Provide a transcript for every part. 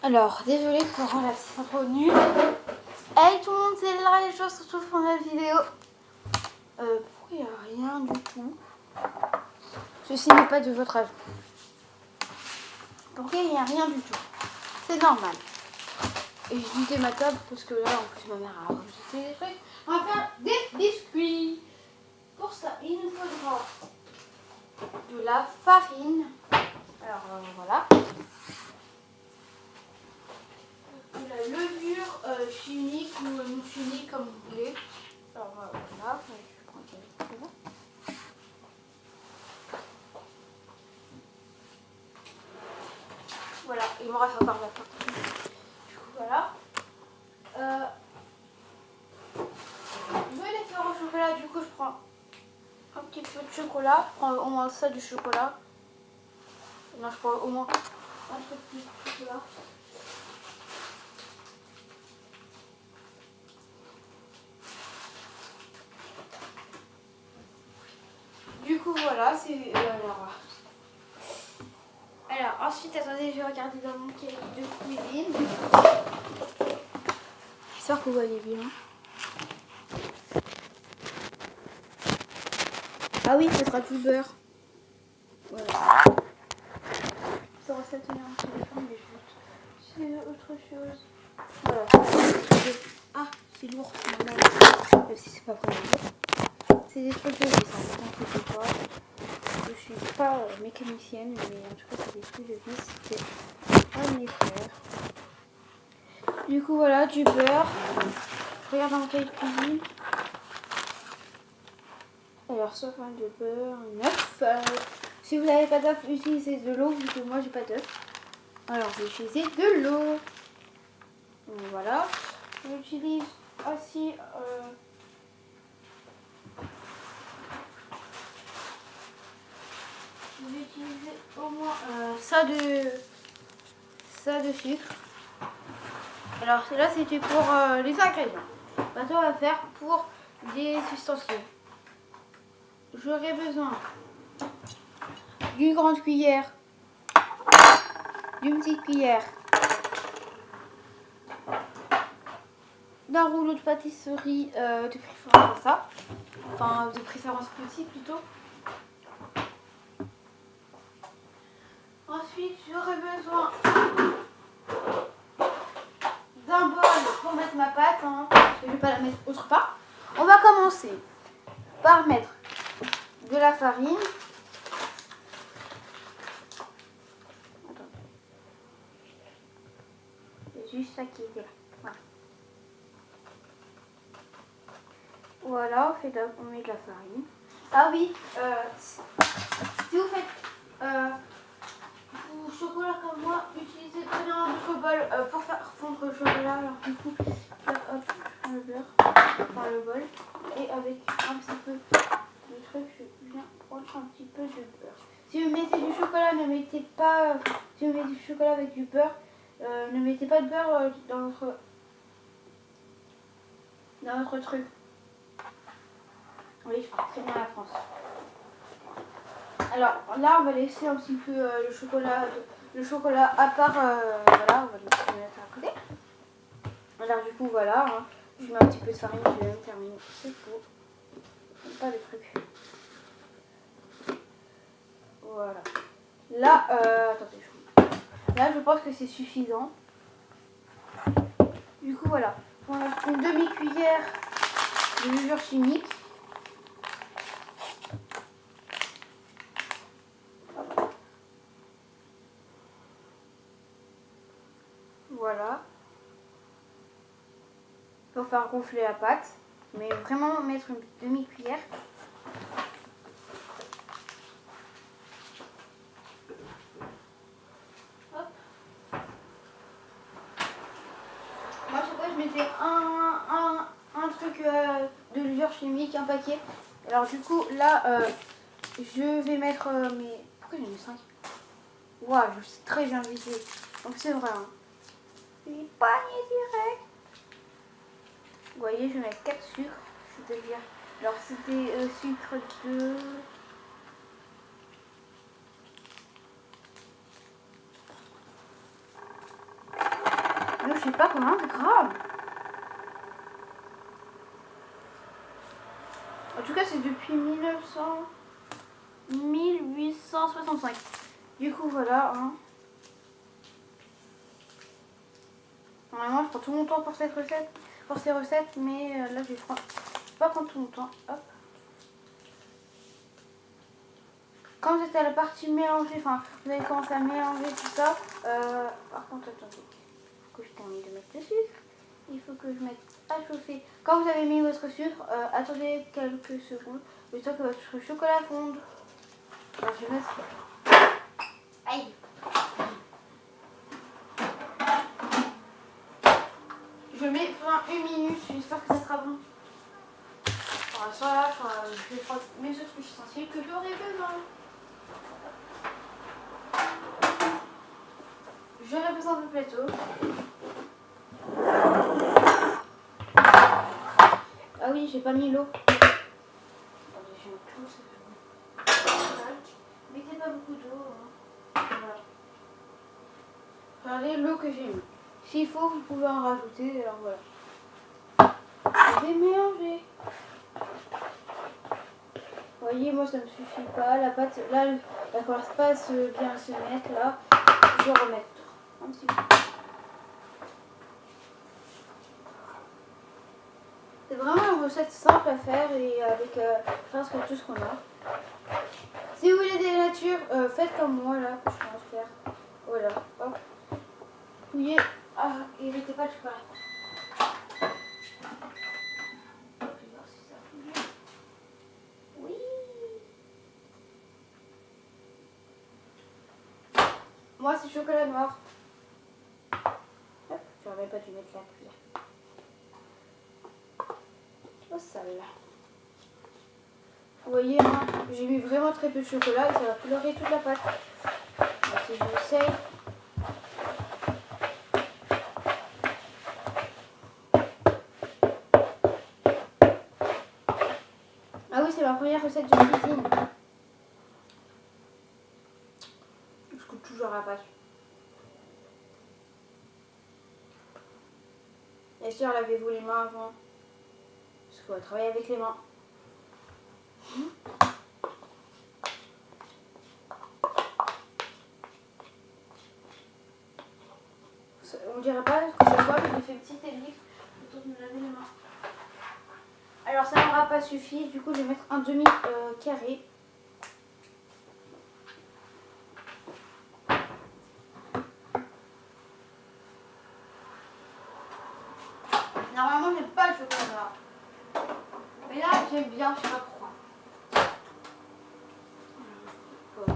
Alors, désolée pour la synchro nulle. Hey tout le monde, c'est là et je se retrouve pour la vidéo. Pourquoi il n'y a rien du tout? Ceci n'est pas de votre âge. Pourquoi il n'y a rien du tout? C'est normal. Et je vidais ma table parce que là, en plus, ma mère a rajouté des trucs. On va faire des biscuits. Pour ça, il nous faudra de la farine. Alors, voilà. De la levure chimique ou non chimique comme vous voulez. Alors voilà, je prends quelques. Voilà, il me reste encore la farine. Du coup voilà. Je vais les faire au chocolat, du coup je prends un petit peu de chocolat. Je prends au moins ça du chocolat. Non, je prends au moins un peu plus de chocolat. Du coup voilà, c'est alors ensuite attendez, je vais regarder dans mon cahier de cuisine. J'espère que vous voyez bien. Ah oui, ce sera du beurre. Voilà. Ça va se tenir un petit peu, mais c'est autre chose. Voilà. Ah, c'est lourd. Même si c'est pas vraiment lourd. C'est des trucs de vis, ne vous inquiétez pas. Je suis pas mécanicienne, mais en tout cas, c'est des trucs de vis. C'est un effort. Du coup, voilà, du beurre. Je regarde dans le cahier de cuisine. Alors, sauf un de beurre, 9. Si vous n'avez pas d'œuf, utilisez de l'eau, vu que moi j'ai pas d'œuf. Alors, je vais utiliser de l'eau. Voilà. J'utilise aussi je vais utiliser au moins ça de sucre. Alors, là c'était pour les ingrédients. Maintenant, on va faire pour des ustensiles. J'aurai besoin d'une grande cuillère, d'une petite cuillère, d'un rouleau de pâtisserie de préférence comme ça. Enfin, de préférence petit plutôt. Ensuite, j'aurai besoin d'un bol pour mettre ma pâte, hein, parce que je ne vais pas la mettre autre part. On va commencer par mettre de la farine. C'est juste ça qui est là. Voilà, on met de la farine. Ah oui, si vous faites du chocolat comme moi, utilisez très bien votre bol pour faire fondre le chocolat. Alors du coup, là, hop, je prends le beurre, enfin le bol, et avec un petit peu de truc, je viens prendre un petit peu de beurre. Si vous mettez du chocolat, ne mettez pas. Si vous mettez du chocolat avec du beurre, ne mettez pas de beurre dans votre truc. Oui, je parle très bien la France. Alors là, on va laisser un petit peu le chocolat à part. Voilà, on va le mettre à côté. Alors du coup, voilà, hein, je mets un petit peu de farine, je vais même terminer. C'est tout. Pas le truc. Voilà. Là, attendez, là, je pense que c'est suffisant. Du coup, voilà. On a une demi-cuillère de levure chimique. Voilà. Pour faire gonfler la pâte. Mais vraiment mettre une demi-cuillère. Hop. Moi, chaque fois, je mettais un truc de levure chimique, un paquet. Alors, du coup, là, je vais mettre mes... Pourquoi j'en ai 5? Waouh, je sais très bien viser. Donc, c'est vrai. Hein. Les paniers direct. Vous voyez, je vais mettre 4 sucres. C'est-à-dire... Alors, c'était sucre de... sais pas combien de grammes. En tout cas, c'est depuis 1865. Du coup, voilà. Hein. Normalement, je prends tout mon temps pour cette recette, pour ces recettes, mais là, je vais pas prendre tout mon temps. Hop. Quand j'étais à la partie mélangée, enfin, vous avez commencé à mélanger tout ça. Par contre, attendez, il faut que je termine de mettre le sucre. Il faut que je mette à chauffer. Quand vous avez mis votre sucre, attendez quelques secondes, le temps que votre chocolat fonde. Alors, je vais mettre. Aïe! Je mets pendant 1 minute, j'espère que ça sera bon. Voilà, ça là, je vais prendre mes autres ustensiles que j'aurai besoin. J'aurai besoin de plateau. Ah oui, j'ai pas mis l'eau. Attendez, je mets tout, c'est bon. Mettez pas beaucoup d'eau. Hein. Voilà. Regardez l'eau que j'ai mis. S'il faut, vous pouvez en rajouter. Alors voilà. Je vais mélanger. Vous voyez, moi ça me suffit pas. La pâte, là, elle commence pas à bien se mettre. Là, je vais remettre un petit peu. C'est vraiment une recette simple à faire et avec presque tout ce qu'on a. Si vous voulez des natures, faites comme moi là, que je pense faire. Voilà, hop. Fouillez. Ah, et mettez pas le chocolat. Je vais voir si ça fouille. Oui. Moi, c'est chocolat noir. Hop, j'aurais pas dû mettre la cuillère. Au sale. Vous voyez, moi, j'ai mis vraiment très peu de chocolat et ça va colorer toute la pâte. Donc, si j'essaye. Ah oui, c'est ma première recette de cuisine. Je coupe toujours la pâte. Bien sûr, lavez-vous les mains avant. Parce qu'on va travailler avec les mains. On dirait pas que ce soit, mais j'ai fait une petite ellipse autour de me laver les mains. Alors ça n'aura pas suffi, du coup je vais mettre un demi carré. Normalement j'aime pas le chocolat noir. Mais là j'aime bien, je sais pas pourquoi. Voilà.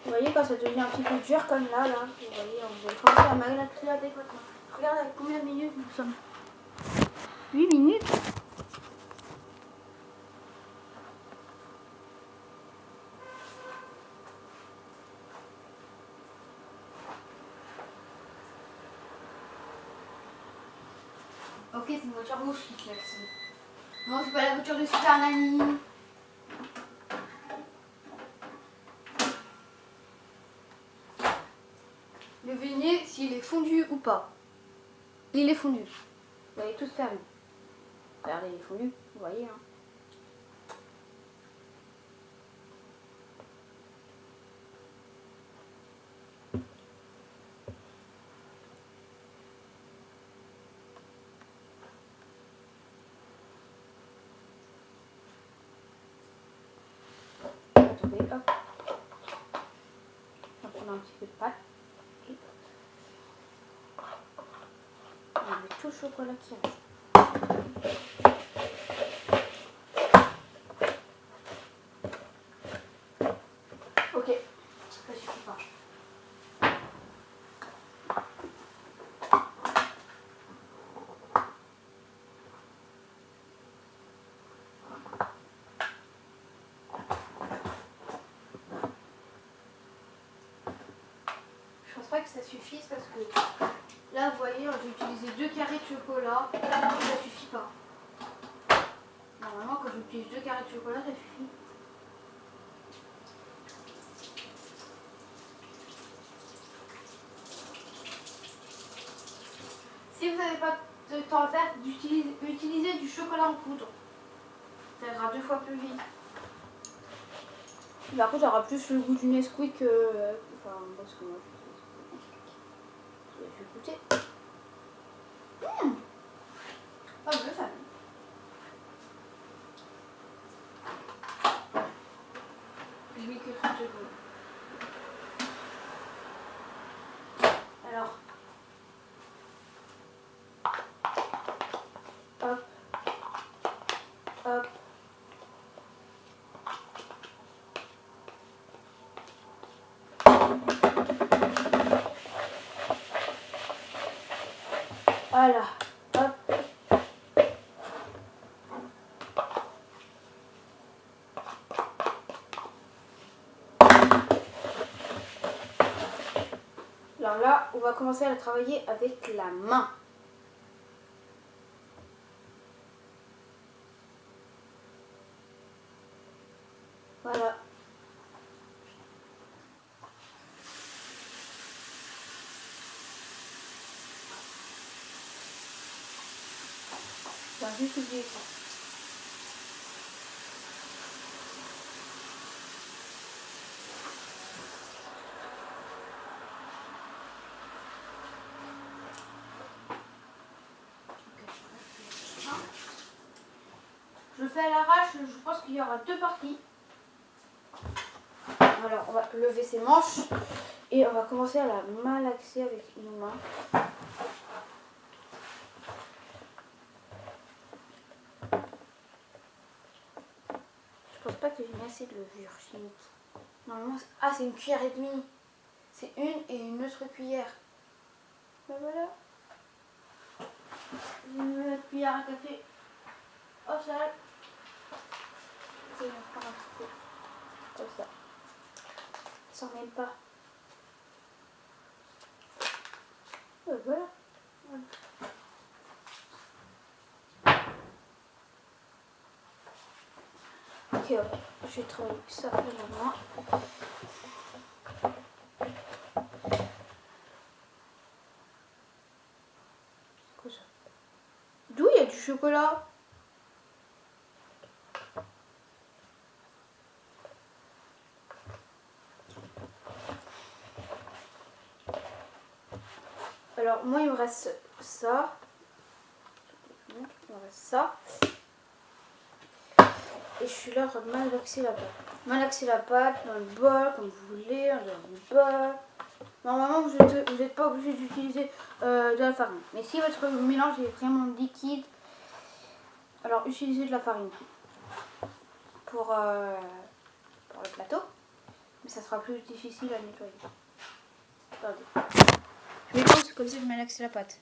Vous voyez quand ça devient un petit peu dur comme là, vous voyez, on va commencer à malgré adéquatement. Regarde avec combien de minutes nous sommes. 8 minutes. Ok, c'est une voiture mouchique là-dessus. Non, c'est pas la voiture de Super Nanny. Devinez s'il est fondu ou pas. Il est fondu. Vous allez tous faire une. Regardez, il est fondu, vous voyez. Hein. Attendez, hop. On va prendre un petit peu de pâte. On met tout le chocolat qui reste. Ok, ça suffit pas. Je pense pas que ça suffise parce que là, vous voyez, j'ai utilisé 2 carrés de chocolat. Ça suffit pas. Normalement, quand j'utilise 2 carrés de chocolat, ça suffit. n'avez pas de temps à faire, d'utiliser du chocolat en poudre. Ça ira 2 fois plus vite. Par contre, ça aura plus le goût du Nesquik que... Enfin, parce que moi, je vais goûter. Pas de famille. Je mets que 30 secondes. Alors, hop, hop. Voilà, hop. Alors là, on va commencer à travailler avec la main. Voilà. On va juste oublier ça. Je le fais à l'arrache, je pense qu'il y aura 2 parties. Alors, on va lever ses manches et on va commencer à la malaxer avec une main. Je pense pas que j'ai mis assez de levure chimique. Normalement, c'est une cuillère et demie. C'est une et une autre cuillère. Ben voilà. J'ai mis la cuillère à café au sol. Je vais prendre un petit peu. Comme ça. Ça s'en mêle pas. Ben voilà. Ok, je vais travailler ça avec la main. Quoi ça? D'où il y a du chocolat? Alors moi il me reste ça. Il me reste ça. Et je suis là en train de malaxer la pâte. Malaxer la pâte dans le bol, comme vous voulez, dans le bol. Normalement, vous n'êtes pas obligé d'utiliser de la farine. Mais si votre mélange est vraiment liquide, alors utilisez de la farine pour le plateau. Mais ça sera plus difficile à nettoyer. Attendez. Je vais pause, comme ça je malaxe la pâte.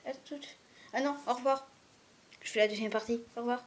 Ah non, au revoir. Je fais la deuxième partie. Au revoir.